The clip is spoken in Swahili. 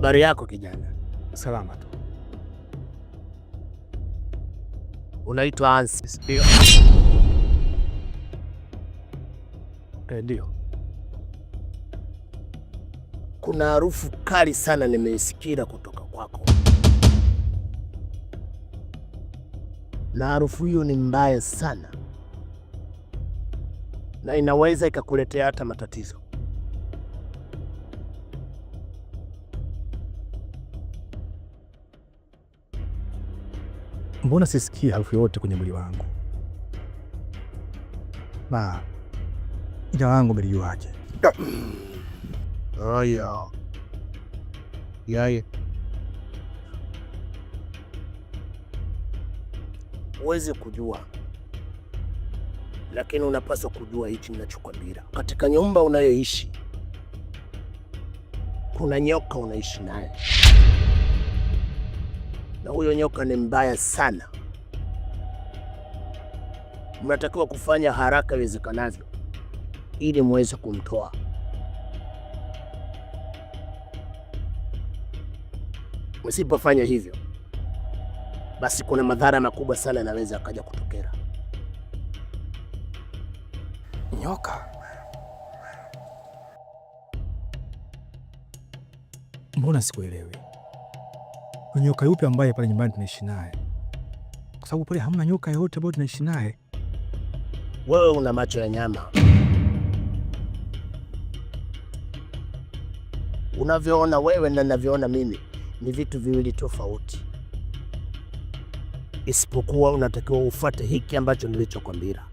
Habari yako kijana? Salama tu. Unaitwa Hansi? Ndio. Ndio. Kuna harufu kali sana nimeisikia kutoka kwako, na harufu hiyo ni mbaya sana na inaweza ikakuletea hata matatizo. Mbona sisikii harufu yote kwenye mwili wangu? Na jina langu umelijuaje? Haya. Yaye. Uweze kujua, lakini unapaswa kujua hichi ninachokwambia. Katika nyumba unayoishi kuna nyoka unaishi naye, na huyo nyoka ni mbaya sana. Mnatakiwa kufanya haraka iwezekanavyo ili muweze kumtoa. Msipofanya hivyo, basi kuna madhara makubwa sana yanaweza akaja kutokea. Nyoka? Mbona sikuelewi? Ni nyoka yupi ambaye pale nyumbani tunaishi naye? Kwa sababu pale hamna nyoka yote ambayo tunaishi naye. Wewe una macho ya nyama. Unavyoona wewe na ninavyoona mimi ni vitu viwili tofauti. Isipokuwa unatakiwa ufuate hiki ambacho nilichokwambia.